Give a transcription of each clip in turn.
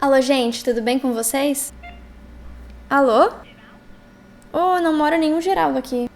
Alô, gente, tudo bem com vocês? Alô? Oh, não mora nenhum Geraldo aqui.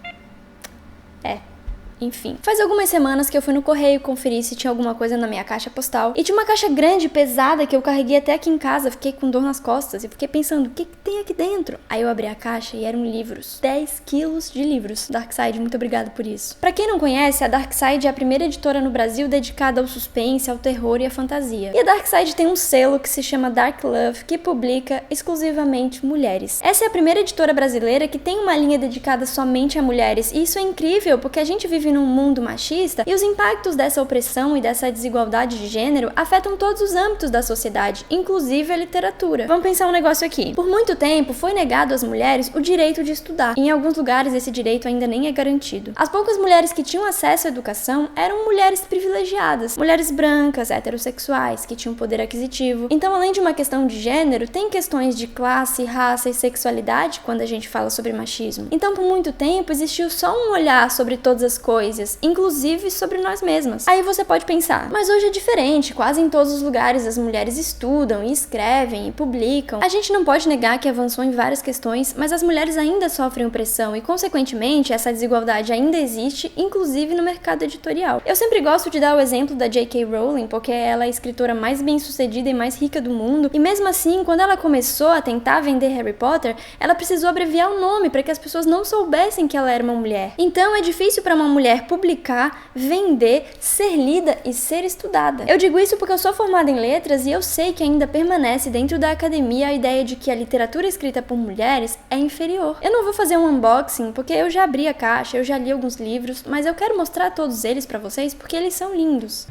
Enfim, faz algumas semanas que eu fui no correio conferir se tinha alguma coisa na minha caixa postal. E tinha uma caixa grande, pesada, que eu carreguei até aqui em casa. Fiquei com dor nas costas e fiquei pensando, o que tem aqui dentro? Aí eu abri a caixa e eram livros. 10 quilos de livros. Darkside, muito obrigada por isso. Pra quem não conhece, a Darkside é a primeira editora no Brasil dedicada ao suspense, ao terror e à fantasia. E a Darkside tem um selo que se chama Dark Love, que publica exclusivamente mulheres. Essa é a primeira editora brasileira que tem uma linha dedicada somente a mulheres. E isso é incrível, porque a gente vive num mundo machista e os impactos dessa opressão e dessa desigualdade de gênero afetam todos os âmbitos da sociedade, inclusive a literatura. Vamos pensar um negócio aqui. Por muito tempo foi negado às mulheres o direito de estudar. E em alguns lugares esse direito ainda nem é garantido. As poucas mulheres que tinham acesso à educação eram mulheres privilegiadas, mulheres brancas, heterossexuais, que tinham poder aquisitivo. Então, além de uma questão de gênero, tem questões de classe, raça e sexualidade quando a gente fala sobre machismo. Então, por muito tempo existiu só um olhar sobre todas as coisas, inclusive sobre nós mesmas. Aí você pode pensar, mas hoje é diferente, quase em todos os lugares as mulheres estudam e escrevem e publicam. A gente não pode negar que avançou em várias questões, mas as mulheres ainda sofrem opressão e, consequentemente, essa desigualdade ainda existe, inclusive no mercado editorial. Eu sempre gosto de dar o exemplo da J.K. Rowling, porque ela é a escritora mais bem-sucedida e mais rica do mundo, e mesmo assim, quando ela começou a tentar vender Harry Potter, ela precisou abreviar o nome para que as pessoas não soubessem que ela era uma mulher. Então, é difícil para uma mulher publicar, vender, ser lida e ser estudada. Eu digo isso porque eu sou formada em letras e eu sei que ainda permanece dentro da academia a ideia de que a literatura escrita por mulheres é inferior. Eu não vou fazer um unboxing porque eu já abri a caixa, eu já li alguns livros, mas eu quero mostrar todos eles pra vocês porque eles são lindos.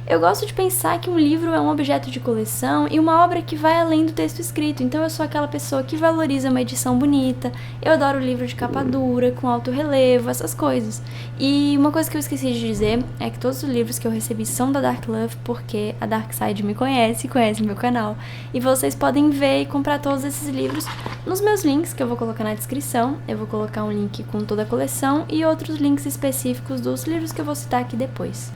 Eu gosto de pensar que um livro é um objeto de coleção e uma obra que vai além do texto escrito, então eu sou aquela pessoa que valoriza uma edição bonita, eu adoro livro de capa dura, com alto relevo, essas coisas. E uma coisa que eu esqueci de dizer é que todos os livros que eu recebi são da Dark Love, porque a Darkside me conhece meu canal, e vocês podem ver e comprar todos esses livros nos meus links, que eu vou colocar na descrição. Eu vou colocar um link com toda a coleção e outros links específicos dos livros que eu vou citar aqui depois.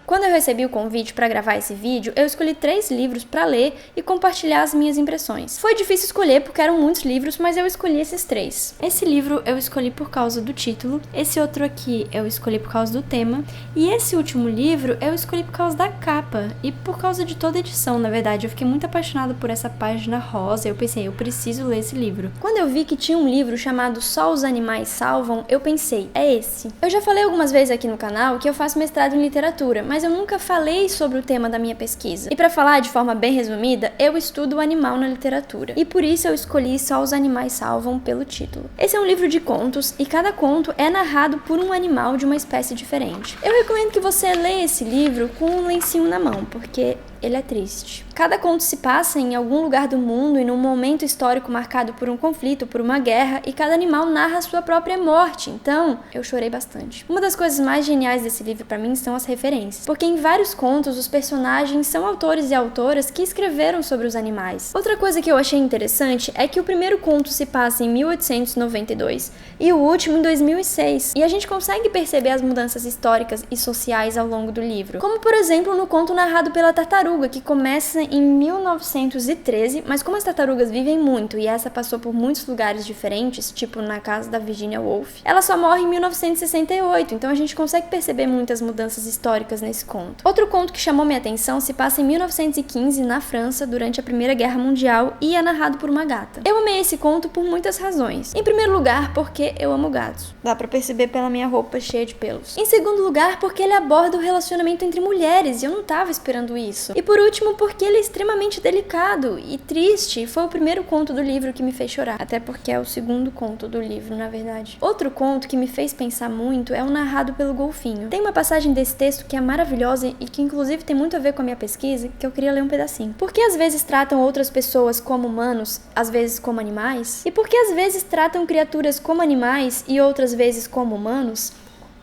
Quando eu recebi o convite para gravar esse vídeo, eu escolhi 3 livros para ler e compartilhar as minhas impressões. Foi difícil escolher porque eram muitos livros, mas eu escolhi esses 3. Esse livro eu escolhi por causa do título, esse outro aqui eu escolhi por causa do tema, e esse último livro eu escolhi por causa da capa e por causa de toda a edição, na verdade. Eu fiquei muito apaixonada por essa página rosa e eu pensei, eu preciso ler esse livro. Quando eu vi que tinha um livro chamado Só os Animais Salvam, eu pensei, é esse. Eu já falei algumas vezes aqui no canal que eu faço mestrado em literatura, mas eu nunca falei sobre o tema da minha pesquisa. E para falar de forma bem resumida, eu estudo o animal na literatura. E por isso eu escolhi Só os Animais Salvam pelo título. Esse é um livro de contos e cada conto é narrado por um animal de uma espécie diferente. Eu recomendo que você leia esse livro com um lencinho na mão, porque ele é triste. Cada conto se passa em algum lugar do mundo e num momento histórico marcado por um conflito, por uma guerra, e cada animal narra a sua própria morte. Então, eu chorei bastante. Uma das coisas mais geniais desse livro pra mim são as referências, porque em vários contos os personagens são autores e autoras que escreveram sobre os animais. Outra coisa que eu achei interessante é que o primeiro conto se passa em 1892 e o último em 2006, e a gente consegue perceber as mudanças históricas e sociais ao longo do livro, como por exemplo no conto narrado pela tartaruga, que começa em 1913, mas como as tartarugas vivem muito e essa passou por muitos lugares diferentes, tipo na casa da Virginia Woolf, ela só morre em 1968, então a gente consegue perceber muitas mudanças históricas nesse conto. Outro conto que chamou minha atenção se passa em 1915, na França, durante a Primeira Guerra Mundial, e é narrado por uma gata. Eu amei esse conto por muitas razões. Em primeiro lugar, porque eu amo gatos. Dá pra perceber pela minha roupa cheia de pelos. Em segundo lugar, porque ele aborda o relacionamento entre mulheres, e eu não tava esperando isso. E por último, porque ele é extremamente delicado e triste. Foi o primeiro conto do livro que me fez chorar. Até porque é o segundo conto do livro, na verdade. Outro conto que me fez pensar muito é o narrado pelo golfinho. Tem uma passagem desse texto que é maravilhosa e que inclusive tem muito a ver com a minha pesquisa, que eu queria ler um pedacinho. Por que às vezes tratam outras pessoas como humanos, às vezes como animais? E por que às vezes tratam criaturas como animais e outras vezes como humanos?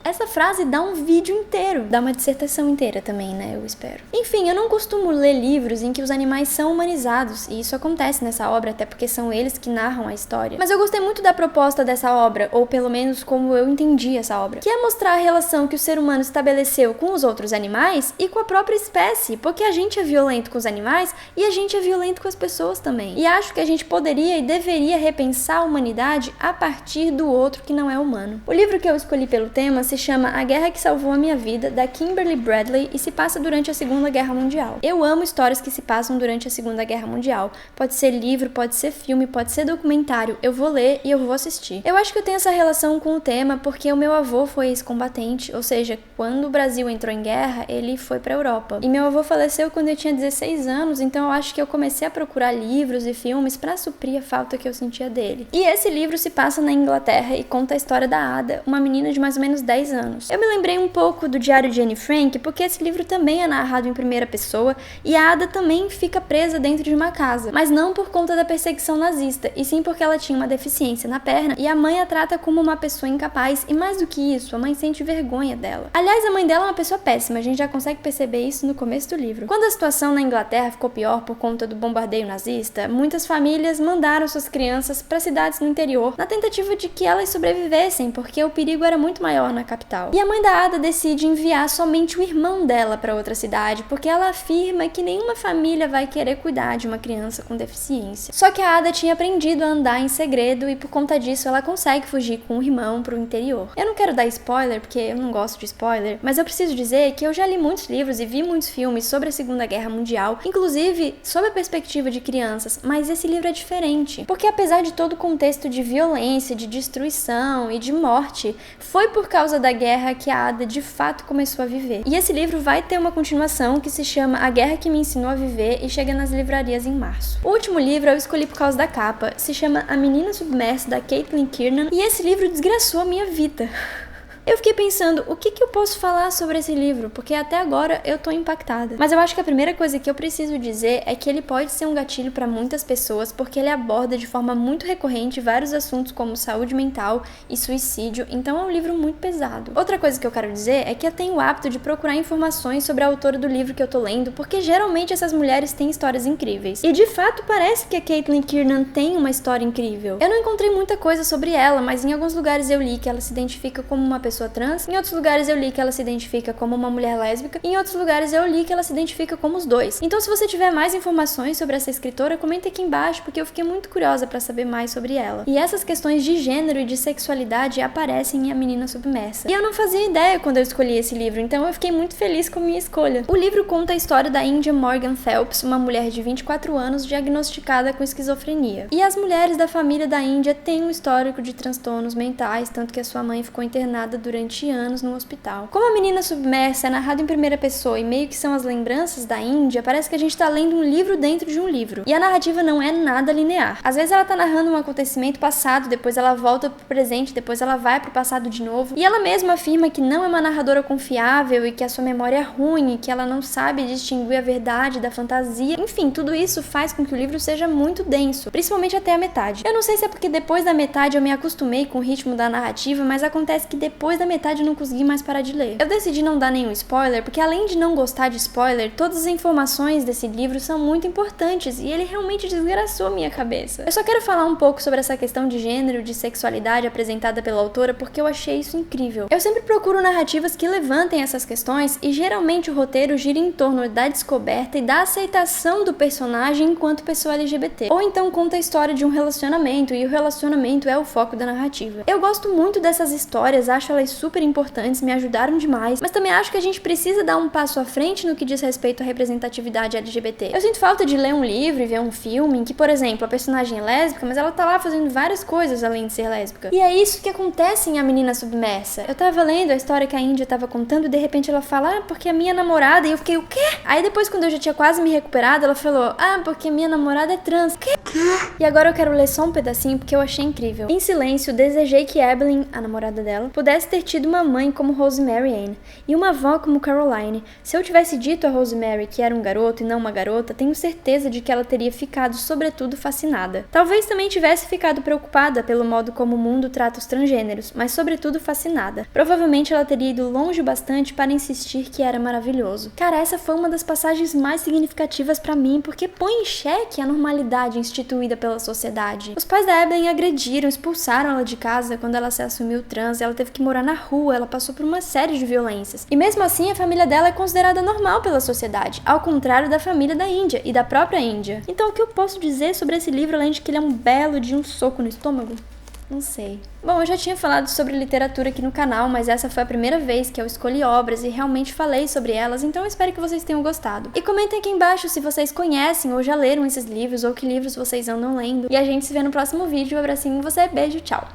Essa frase dá um vídeo inteiro, dá uma dissertação inteira também, né, eu espero. Enfim, eu não costumo ler livros em que os animais são humanizados, e isso acontece nessa obra, até porque são eles que narram a história. Mas eu gostei muito da proposta dessa obra, ou pelo menos como eu entendi essa obra, que é mostrar a relação que o ser humano estabeleceu com os outros animais e com a própria espécie, porque a gente é violento com os animais e a gente é violento com as pessoas também. E acho que a gente poderia e deveria repensar a humanidade a partir do outro que não é humano. O livro que eu escolhi pelo tema se chama A Guerra que Salvou a Minha Vida, da Kimberly Bradley, e se passa durante a Segunda Guerra Mundial. Eu amo histórias que se passam durante a Segunda Guerra Mundial. Pode ser livro, pode ser filme, pode ser documentário. Eu vou ler e eu vou assistir. Eu acho que eu tenho essa relação com o tema porque o meu avô foi ex-combatente, ou seja, quando o Brasil entrou em guerra, ele foi pra Europa. E meu avô faleceu quando eu tinha 16 anos, então eu acho que eu comecei a procurar livros e filmes pra suprir a falta que eu sentia dele. E esse livro se passa na Inglaterra e conta a história da Ada, uma menina de mais ou menos 10 anos. Eu me lembrei um pouco do Diário de Anne Frank, porque esse livro também é narrado em primeira pessoa e a Ada também fica presa dentro de uma casa, mas não por conta da perseguição nazista, e sim porque ela tinha uma deficiência na perna e a mãe a trata como uma pessoa incapaz, e mais do que isso, a mãe sente vergonha dela. Aliás, a mãe dela é uma pessoa péssima, a gente já consegue perceber isso no começo do livro. Quando a situação na Inglaterra ficou pior por conta do bombardeio nazista, muitas famílias mandaram suas crianças para cidades no interior na tentativa de que elas sobrevivessem, porque o perigo era muito maior na capital. E a mãe da Ada decide enviar somente o irmão dela para outra cidade, porque ela afirma que nenhuma família vai querer cuidar de uma criança com deficiência. Só que a Ada tinha aprendido a andar em segredo e por conta disso ela consegue fugir com o irmão pro interior. Eu não quero dar spoiler, porque eu não gosto de spoiler, mas eu preciso dizer que eu já li muitos livros e vi muitos filmes sobre a Segunda Guerra Mundial, inclusive sob a perspectiva de crianças, mas esse livro é diferente, porque apesar de todo o contexto de violência, de destruição e de morte, foi por causa da guerra que a Ada de fato começou a viver. E esse livro vai ter uma continuação que se chama A Guerra que Me Ensinou a Viver e chega nas livrarias em março. O último livro eu escolhi por causa da capa, se chama A Menina Submersa, da Caitlin Kiernan, e esse livro desgraçou a minha vida. Eu fiquei pensando, o que eu posso falar sobre esse livro? Porque até agora eu tô impactada. Mas eu acho que a primeira coisa que eu preciso dizer é que ele pode ser um gatilho pra muitas pessoas, porque ele aborda de forma muito recorrente vários assuntos como saúde mental e suicídio, então é um livro muito pesado. Outra coisa que eu quero dizer é que eu tenho o hábito de procurar informações sobre a autora do livro que eu tô lendo, porque geralmente essas mulheres têm histórias incríveis. E de fato parece que a Caitlin Kiernan tem uma história incrível. Eu não encontrei muita coisa sobre ela, mas em alguns lugares eu li que ela se identifica como uma pessoa trans, em outros lugares eu li que ela se identifica como uma mulher lésbica, e em outros lugares eu li que ela se identifica como os dois. Então se você tiver mais informações sobre essa escritora, comenta aqui embaixo, porque eu fiquei muito curiosa pra saber mais sobre ela. E essas questões de gênero e de sexualidade aparecem em A Menina Submersa. E eu não fazia ideia quando eu escolhi esse livro, então eu fiquei muito feliz com a minha escolha. O livro conta a história da India Morgan Phelps, uma mulher de 24 anos diagnosticada com esquizofrenia. E as mulheres da família da Índia têm um histórico de transtornos mentais, tanto que a sua mãe ficou internada durante anos no hospital. Como A Menina Submersa é narrado em primeira pessoa e meio que são as lembranças da Índia, parece que a gente tá lendo um livro dentro de um livro. E a narrativa não é nada linear. Às vezes ela tá narrando um acontecimento passado, depois ela volta pro presente, depois ela vai pro passado de novo. E ela mesma afirma que não é uma narradora confiável e que a sua memória é ruim e que ela não sabe distinguir a verdade da fantasia. Enfim, tudo isso faz com que o livro seja muito denso, principalmente até a metade. Eu não sei se é porque depois da metade eu me acostumei com o ritmo da narrativa, mas acontece que depois da metade eu não consegui mais parar de ler. Eu decidi não dar nenhum spoiler, porque além de não gostar de spoiler, todas as informações desse livro são muito importantes e ele realmente desgraçou minha cabeça. Eu só quero falar um pouco sobre essa questão de gênero, de sexualidade apresentada pela autora, porque eu achei isso incrível. Eu sempre procuro narrativas que levantem essas questões e geralmente o roteiro gira em torno da descoberta e da aceitação do personagem enquanto pessoa LGBT. Ou então conta a história de um relacionamento e o relacionamento é o foco da narrativa. Eu gosto muito dessas histórias, acho elas super importantes, me ajudaram demais, mas também acho que a gente precisa dar um passo à frente no que diz respeito à representatividade LGBT. Eu sinto falta de ler um livro e ver um filme em que, por exemplo, a personagem é lésbica, mas ela tá lá fazendo várias coisas além de ser lésbica. E é isso que acontece em A Menina Submersa. Eu tava lendo a história que a Índia tava contando e de repente ela fala, porque a minha namorada, e eu fiquei, o quê? Aí depois, quando eu já tinha quase me recuperado, ela falou, porque minha namorada é trans. O quê? E agora eu quero ler só um pedacinho porque eu achei incrível. Em silêncio, desejei que Evelyn, a namorada dela, pudesse ter tido uma mãe como Rosemary Ann e uma avó como Caroline. Se eu tivesse dito a Rosemary que era um garoto e não uma garota, tenho certeza de que ela teria ficado, sobretudo, fascinada. Talvez também tivesse ficado preocupada pelo modo como o mundo trata os transgêneros, mas sobretudo fascinada. Provavelmente ela teria ido longe bastante para insistir que era maravilhoso. Cara, essa foi uma das passagens mais significativas pra mim, porque põe em xeque a normalidade instituída pela sociedade. Os pais da Evelyn agrediram, expulsaram ela de casa quando ela se assumiu trans, ela teve que morar na rua, ela passou por uma série de violências. E mesmo assim, a família dela é considerada normal pela sociedade, ao contrário da família da Índia e da própria Índia. Então o que eu posso dizer sobre esse livro, além de que ele é um belo de um soco no estômago? Não sei. Bom, eu já tinha falado sobre literatura aqui no canal, mas essa foi a primeira vez que eu escolhi obras e realmente falei sobre elas, então eu espero que vocês tenham gostado. E comentem aqui embaixo se vocês conhecem ou já leram esses livros ou que livros vocês andam lendo. E a gente se vê no próximo vídeo. Um abracinho em você, beijo, tchau!